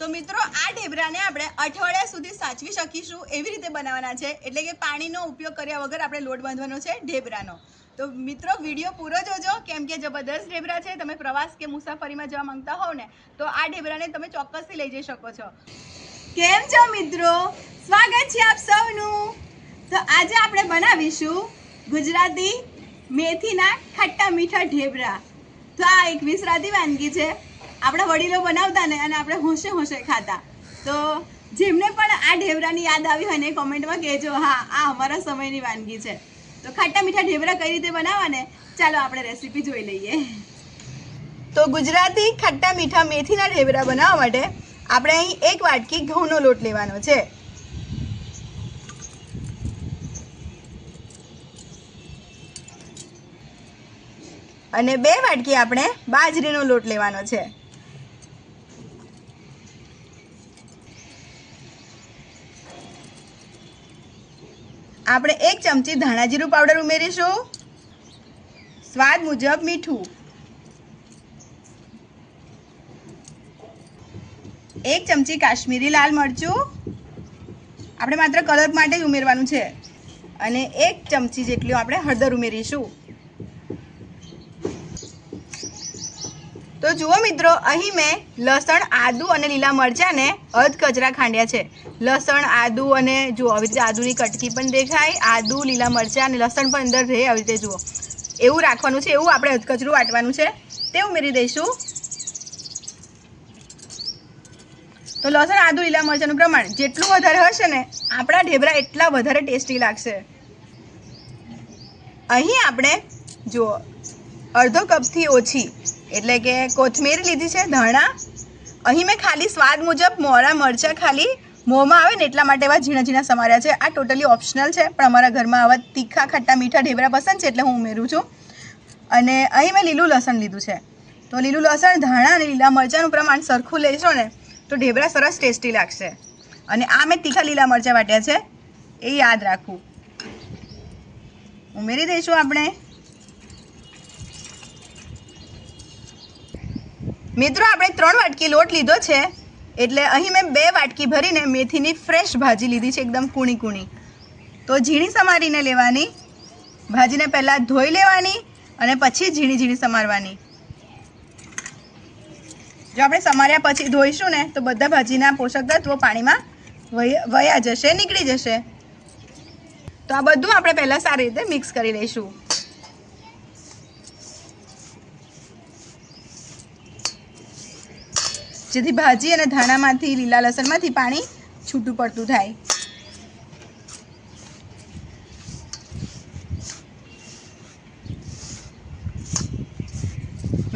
તો મિત્રો આ ઢેબરાને આપણે અઠવાડિયા સુધી સાચવી શકીશું એવી રીતે બનાવવાના છે, એટલે કે પાણીનો ઉપયોગ કર્યા વગર આપણે લોટ બાંધવાનો છે ઢેબરાનો। તો મિત્રો વિડીયો પૂરો જોજો, કેમ કે જબરદસ્ત ઢેબરા છે। તમે પ્રવાસ કે મુસાફરીમાં જવા માંગતા હોવ ને તો આ ઢેબરાને તમે ચોક્કસથી લઈ જઈ શકો છો। કેમ છો મિત્રો, સ્વાગત છે આપ સૌનું। તો આજે આપણે બનાવીશું ગુજરાતી મેથીના ખટ્ટા મીઠા ઢેબરા। તો આ એક વિસરાતી વાનગી છે, આપણા વડીલો બનાવતા ને અને આપણે હોશે હોશે ખાતા। તો જેમને પણ આ ઢેબરાની યાદ આવી હોય ને કોમેન્ટમાં કહેજો, હા આ અમારા સમયની વાનગી છે। તો ખટ્ટા મીઠા ઢેબરા કઈ રીતે બનાવવાને ચાલો આપણે રેસીપી જોઈ લઈએ। તો ગુજરાતી ખટ્ટા મીઠા મેથીના ઢેબરા બનાવવા માટે આપણે અહીં 1 વાટકી ઘઉંનો લોટ લેવાનો છે, અને 2 વાટકી આપણે બાજરીનો લોટ લેવાનો છે। આપણે 1 ચમચી ધાણા જીરું પાવડર ઉમેરીશું, સ્વાદ મુજબ મીઠું, 1 ચમચી કાશ્મીરી લાલ મરચું, આપણે માત્ર કલર માટે જ ઉમેરવાનું છે, અને 1 ચમચી જેટલું આપણે હળદર ઉમેરીશું। તો જુઓ મિત્રો, અહીં મેં લસણ, આદુ અને લીલા મરચાંને અધ કચરા ખાંડ્યા છે। લસણ, આદુ અને જુઓ આવી રીતે આદુની કટકી પણ દેખાય, આદુ, લીલા મરચાં અને લસણ પણ અંદર રહે આવી રીતે જુઓ એવું રાખવાનું છે, એવું આપણે અધકચરું વાટવાનું છે તે ઉમેરી દઈશું। તો લસણ, આદુ, લીલા મરચાંનું પ્રમાણ જેટલું વધારે હશે ને આપણા ઢેબરા એટલા વધારે ટેસ્ટી લાગશે। અહીં આપણે જુઓ અડધો કપથી ઓછી એટલે કે કોથમીર લીધી છે, ધાણા, અહીં મેં ખાલી સ્વાદ મુજબ મોળા મરચાં ખાલી મોંમાં આવે ને એટલા માટે એવા ઝીણા ઝીણા સમાર્યા છે। આ ટોટલી ઓપ્શનલ છે, પણ અમારા ઘરમાં આવા તીખા ખટ્ટા મીઠા ઢેબરા પસંદ છે એટલે હું ઉમેરું છું। અને અહીં મેં લીલું લસણ લીધું છે, તો લીલું લસણ, ધાણા અને લીલા મરચાંનું પ્રમાણ સરખું લેશો ને તો ઢેબરા સરસ ટેસ્ટી લાગશે। અને આ મેં તીખા લીલા મરચાં વાટ્યા છે એ યાદ રાખવું। ઉમેરી દઈશું આપણે। મિત્રો આપણે 3 વાટકી લોટ લીધો છે, એટલે અહીં મેં 2 વાટકી ભરીને મેથીની ફ્રેશ ભાજી લીધી છે, એકદમ કૂણી કૂણી। તો ઝીણી સમારીને લેવાની, ભાજીને પહેલાં ધોઈ લેવાની અને પછી ઝીણી ઝીણી સમારવાની। જો આપણે સમાર્યા પછી ધોઈશું ને તો બધા ભાજીના પોષક તત્વો પાણીમાં વયા જશે, નીકળી જશે। તો આ બધું આપણે પહેલાં સારી રીતે મિક્સ કરી લઈશું। જેથી ભાજી અને ધાણામાંથી, લીલા લસણમાંથી પાણી છૂટું પડતું થાય।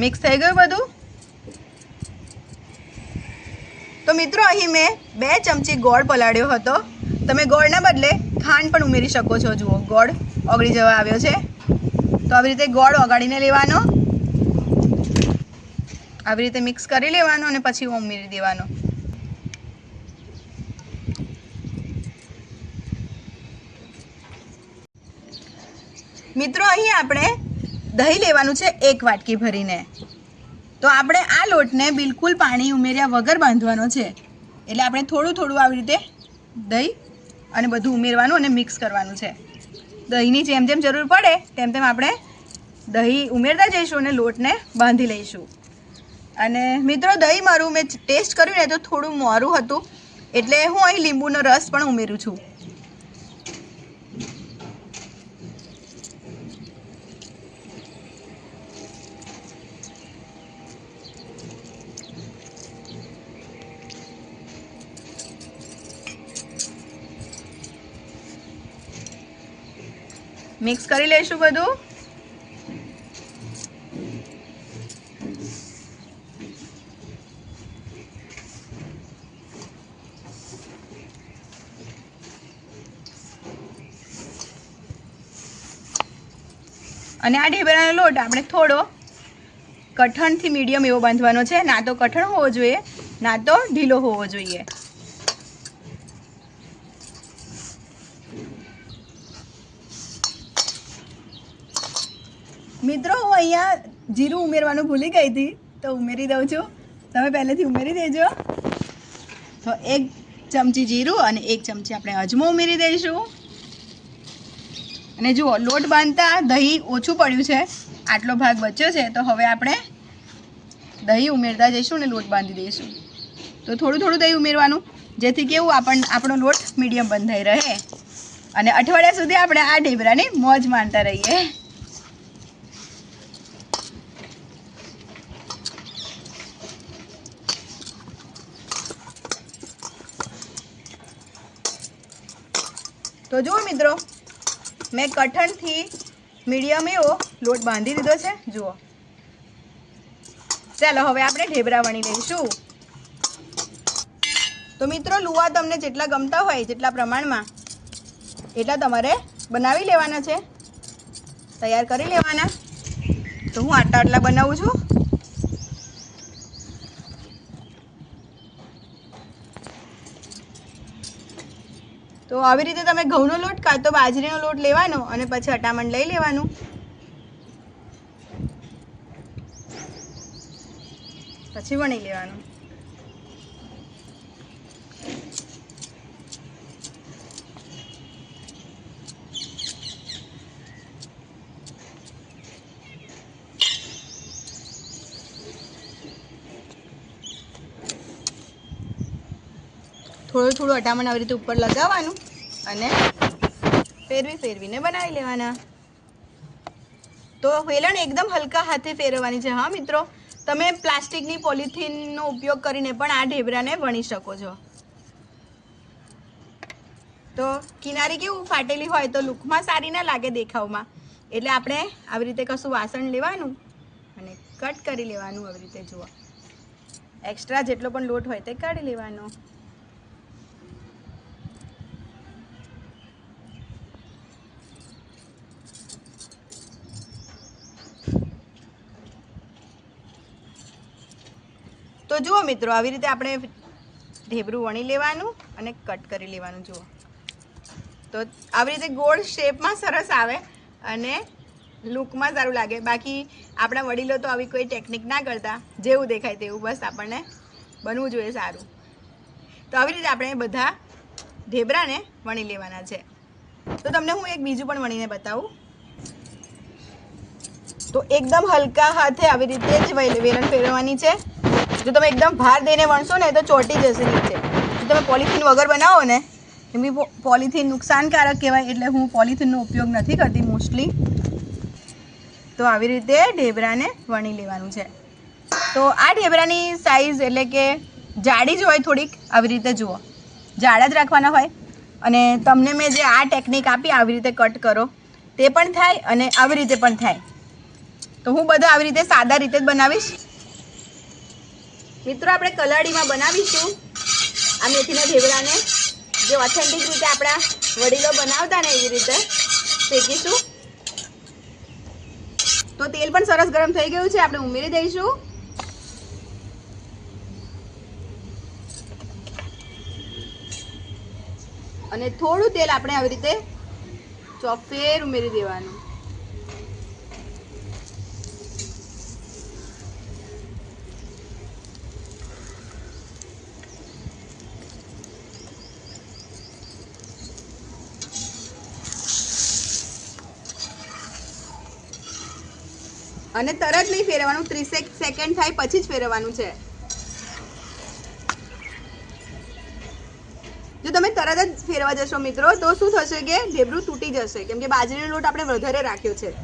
મિક્સ થઈ ગયું બધું। તો મિત્રો અહીં મેં 2 ચમચી ગોળ પલાળ્યો હતો, તમે ગોળના બદલે ખાંડ પણ ઉમેરી શકો છો। જુઓ ગોળ ઓગળી જવા આવ્યો છે, તો આવી રીતે ગોળ ઓગાળીને લેવાનો, આવી રીતે મિક્સ કરી લેવાનો અને પછી ઉમેરી દેવાનો। મિત્રો અહીં આપણે દહીં લેવાનું છે 1 વાટકી ભરીને। તો આપણે આ લોટને બિલકુલ પાણી ઉમેર્યા વગર બાંધવાનો છે, એટલે આપણે થોડું થોડું આવી રીતે દહીં અને બધું ઉમેરવાનું અને મિક્સ કરવાનું છે। દહીંની જેમ જેમ જરૂર પડે તેમ તેમ આપણે દહીં ઉમેરતા જઈશું અને લોટને બાંધી લઈશું। અને મિત્રો દહીં મારું મેં ટેસ્ટ કર્યું ને તો થોડું મોરું હતું, એટલે હું અહીં લીંબુનો રસ પણ ઉમેરું છું। મિક્સ કરી લઈશું બધું। અને આ ઢેબરાનો લોટ આપણે થોડો કઠણથી મીડિયમ એવો બાંધવાનો છે, ના તો કઠણ હોવો જોઈએ ના તો ઢીલો હોવો જોઈએ। મિત્રો હું અહીંયા જીરું ઉમેરવાનું ભૂલી ગઈ હતી, તો ઉમેરી દઉં છું, તમે પહેલેથી ઉમેરી દેજો। તો 1 ચમચી જીરું અને 1 ચમચી આપણે અજમો ઉમેરી દઈશું. અને જુઓ લોટ બાંધતા દહીં ઓછું પડ્યું છે, આટલો ભાગ બચ્યો છે. તો હવે આપણે દહીં ઉમેરતા જઈશું અને લોટ બાંધી દઈશું. તો થોડું થોડું દહીં ઉમેરવાનું, જેથી કેવું આપણો લોટ મીડિયમ બંધાઈ રહે અને અઠવાડિયા સુધી આપણે આ ઢેબરાની મોજ માણતા રહીએ. તો જુઓ મિત્રો, મેં કઠણથી મીડિયમ એવો લોટ બાંધી દીધો છે. જુઓ, ચાલો હવે આપણે ઢેબરા વણી લઈશું. તો મિત્રો, લુવા તમને જેટલા ગમતા હોય, જેટલા પ્રમાણમાં, એટલા તમારે બનાવી લેવાના છે, તૈયાર કરી લેવાના. તો હું આટલા બનાવું છું. તો આવી રીતે તમે ઘઉંનો લોટ કાં તો બાજરીનો લોટ લેવાનો અને પછી અટામણ લઈ લેવાનું. પછી વણી લેવાનું. થોડું થોડું અટામણ આવી રીતે ઉપર લગાવવાનું અને ફેરવીને બનાવી લેવાના. તો વેલણ એકદમ હલકા હાથે ફેરવવાની છે. હા મિત્રો, તમે પ્લાસ્ટિકની પોલિથીનનો ઉપયોગ કરીને પણ આ ઢેબરાને વણી શકો છો. તો કિનારી કેવું ફાટેલી હોય તો લુકમાં સારી ના લાગે દેખાવમાં, એટલે આપણે આવી રીતે કશું વાસણ લેવાનું અને કટ કરી લેવાનું. આવી રીતે જુઓ, એક્સ્ટ્રા જેટલો પણ લોટ હોય તે કાઢી લેવાનો. તો જુઓ મિત્રો, આવી રીતે આપણે ઢેબરું વણી લેવાનું અને કટ કરી લેવાનું. જુઓ, તો આવી રીતે ગોળ શેપમાં સરસ આવે અને લુકમાં સારું લાગે. બાકી આપણા વડીલો તો આવી કોઈ ટેકનિક ના કરતા, જેવું દેખાય તેવું બસ આપણને બનવું જોઈએ સારું. તો આવી રીતે આપણે બધા ઢેબરાને વણી લેવાના છે. તો તમને હું એક બીજું પણ વણીને બતાવું. તો એકદમ હલકા હાથે આવી રીતે જ વેલણ ફેરવવાની છે. જો તમે એકદમ ભાર દઈને વણશો ને તો ચોંટી જશે નીચે. જો તમે પોલિથીન વગર બનાવો ને, એમ બી પોલિથીન નુકસાનકારક કહેવાય, એટલે હું પોલિથીનનો ઉપયોગ નથી કરતી મોસ્ટલી. તો આવી રીતે ઢેબરાને વણી લેવાનું છે. તો આ ઢેબરાની સાઈઝ એટલે કે જાડી જ હોય થોડીક. આવી રીતે જુઓ, જાડા જ રાખવાના હોય. અને તમને મેં જે આ ટેકનિક આપી, આવી રીતે કટ કરો, તે પણ થાય અને આવી રીતે પણ થાય. તો હું બધા આવી રીતે સાદા રીતે જ બનાવીશ. મિત્રો, આપણે કલાડીમાં બનાવીશું આ મેથીના ઢેબરાને, જે ઓથેન્ટિક રીતે આપણા વડીલો બનાવતા ને એવી રીતે શેકીશું. તો તેલ પણ સરસ ગરમ થઈ ગયું છે, આપણે ઉમેરી દઈશું. અને થોડું તેલ આપણે આવી રીતે ચોફેર ઉમેરી દેવાનું. અને તરત નહીં ફેરવવાનું, 30 સેકન્ડ થાય પછી જ ફેરવવાનું છે. જો તમે તરત જ ફેરવા જશો મિત્રો, તો શું થશે કે ઢેબરું તૂટી જશે, કેમ કે બાજરીનો લોટ આપણે વધારે રાખ્યો છે.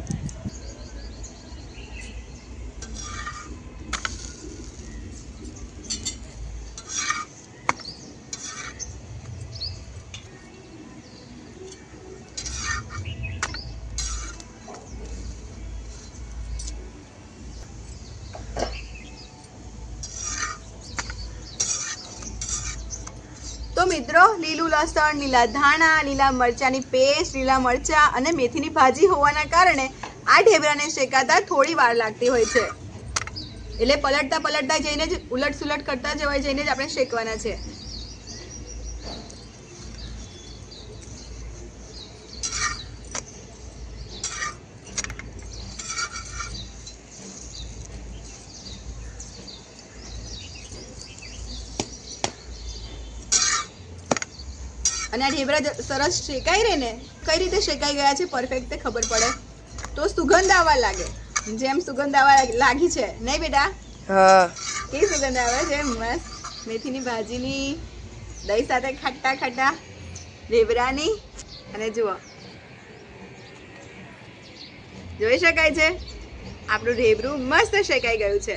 તો મિત્રો, લીલું લસણ, લીલા ધાણા, લીલા મરચાંની પેસ્ટ, લીલા મરચાં અને મેથીની ભાજી હોવાના કારણે આ ઢેબરાને શેકાતા થોડી વાર લાગતી હોય છે. એટલે પલટતા જઈને જ, ઉલટ સુલટ કરતા જઈને જ આપણે શેકવાના છે. અને આ ઢેબરા સરસ શેકાઈ રહે ને, કઈ રીતે શેકાઈ ગયા છે પરફેક્ટ ખબર પડે તો સુગંધ આવવા લાગે. જેમ સુગંધ આવવા લાગી છે નહીં બેટા? હા. કેવી સુગંધ આવે છે મસ્ત મેથીની ભાજીની, દહીં સાથે ખાટા ખાટા ઢેબરાની. અને જુઓ, જોઈ શકાય છે આપણું ઢેબરું મસ્ત શેકાઈ ગયું છે.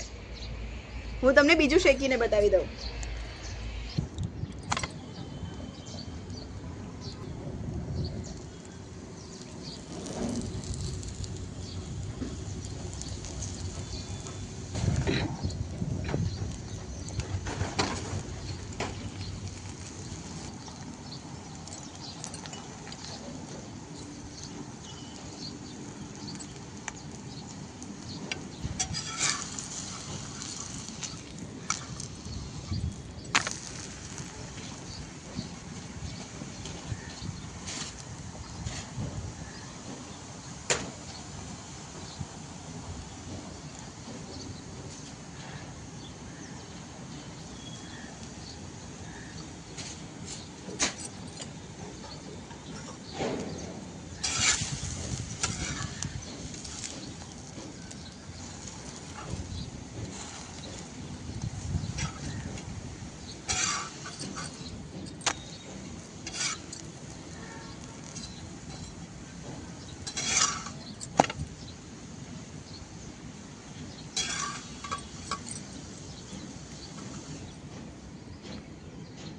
હું તમને બીજું શેકીને બતાવી દઉં.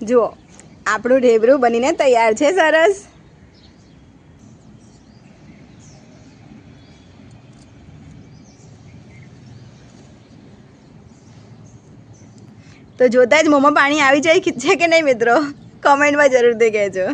જુઓ, આપણું ઢેબરું બનીને તૈયાર છે સરસ. તો જોતા જ મોંમાં પાણી આવી જાય છે કે નહીં મિત્રો? કોમેન્ટમાં જરૂરથી કહેજો.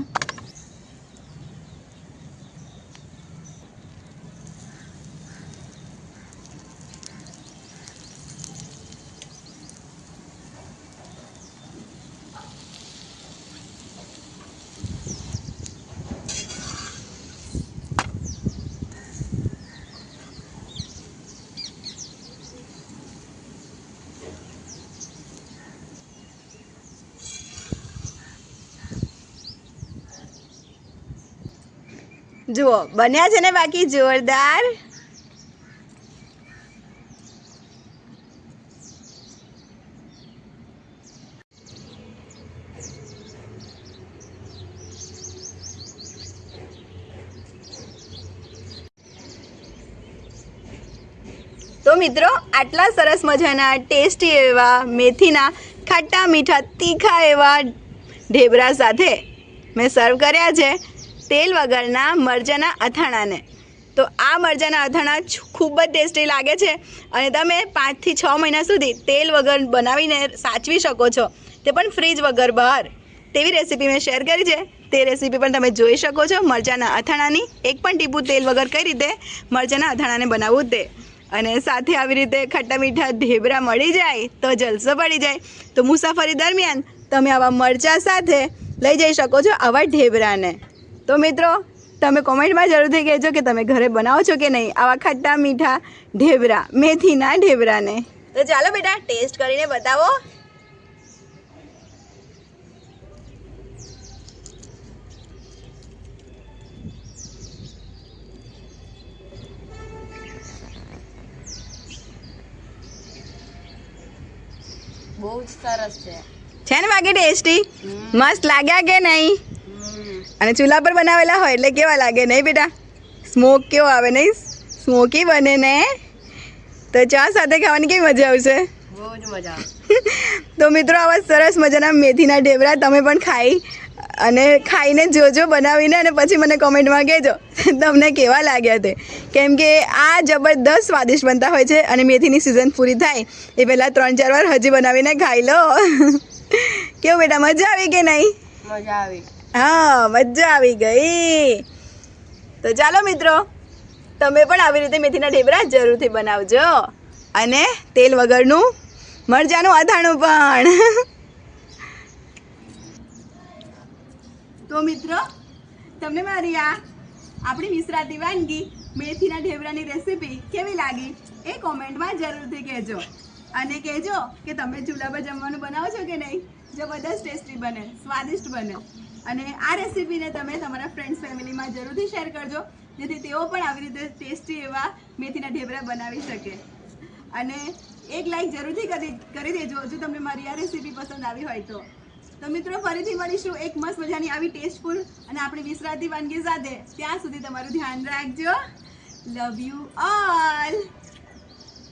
જુઓ, બન્યા છે ને બાકી જોરદાર. તો મિત્રો, આટલા સરસ મજાના ટેસ્ટી એવા મેથીના ખાટા મીઠા તીખા એવા ઢેબરા સાથે મેં સર્વ કર્યા છે તેલ વગરના મરચાંના અથાણાને. તો આ મરચાંના અથાણા ખૂબ જ ટેસ્ટી લાગે છે અને તમે 5 થી 6 મહિના સુધી તેલ વગર બનાવીને સાચવી શકો છો, તે પણ ફ્રીજ વગર બહાર. તેવી રેસીપી મેં શેર કરી છે. તે રેસીપી પણ તમે જોઈ શકો છો મરચાંના અથાણાની. એક પણ ટીપું તેલ વગર કઈ રીતે મરચાંના અથાણાને બનાવવું તે. અને સાથે આવી રીતે ખાટા મીઠા ઢેબરા મળી જાય તો જલસો પડી જાય. તો મુસાફરી દરમિયાન તમે આવા મરચાં સાથે લઈ જઈ શકો છો આવા ઢેબરાને. તો મિત્રો, તમે કોમેન્ટમાં જરૂરથી કહેજો કે તમે ઘરે બનાવો છો કે નહીં આવા ખાટા મીઠા ઢેબરા, મેથીના ઢેબરાને. તો ચાલો બેટા, ટેસ્ટ કરીને બતાવો. બહુ જ સરસ છે ને બાકી ટેસ્ટી? મસ્ત લાગ્યા કે નહીં? અને ચૂલા પર બનાવેલા હોય એટલે કેવા લાગે નહીં બેટા? સ્મોક કેવો આવે નહીં? સ્મોકી બને ને. તો ચા સાથે ખાવાની કેવી મજા આવશે? બહુ જ મજા. તો મિત્રો, આવા સરસ મજાના મેથીના ઢેબરા તમે પણ ખાઈને જોજો બનાવીને, અને પછી મને કોમેન્ટમાં કહેજો તમને કેવા લાગ્યા તે. કેમ કે આ જબરદસ્ત સ્વાદિષ્ટ બનતા હોય છે અને મેથીની સિઝન પૂરી થાય એ પહેલાં 3-4 વાર હજી બનાવીને ખાઈ લો. કેવું બેટા, મજા આવી કે નહીં? મજા આવી. હા, મજા આવી ગઈ. તો ચાલો મિત્રો, તમે પણ આવી રીતે મેથીના ઢેબરા જરૂરથી બનાવજો, અને તેલ વગરનું મરચાંનું અથાણું પણ. તો મિત્રો, તમને મારી આપણી મિશ્રાતી વાનગી મેથીના ઢેબરાની રેસીપી કેવી લાગી એ કોમેન્ટમાં જરૂરથી કહેજો. અને કહેજો કે તમે ચૂલા પર જમવાનું બનાવો છો કે નહીં? જબરદસ્ત ટેસ્ટી બને, સ્વાદિષ્ટ બને. અને આ રેસીપીને તમે તમારા ફ્રેન્ડ્સ ફેમિલીમાં જરૂરથી શેર કરજો, જેથી તેઓ પણ આવી રીતે ટેસ્ટી એવા મેથીના ઢેબરા બનાવી શકે. અને એક લાઈક જરૂરથી કરી દેજો જો તમને મારી આ રેસીપી પસંદ આવી હોય તો. તો મિત્રો ફરીથી મળીશું એક મસ્ત મજાની આવી ટેસ્ટફુલ અને આપણી વિસરાતી વાનગી સાથે. ત્યાં સુધી તમારું ધ્યાન રાખજો. Love you all.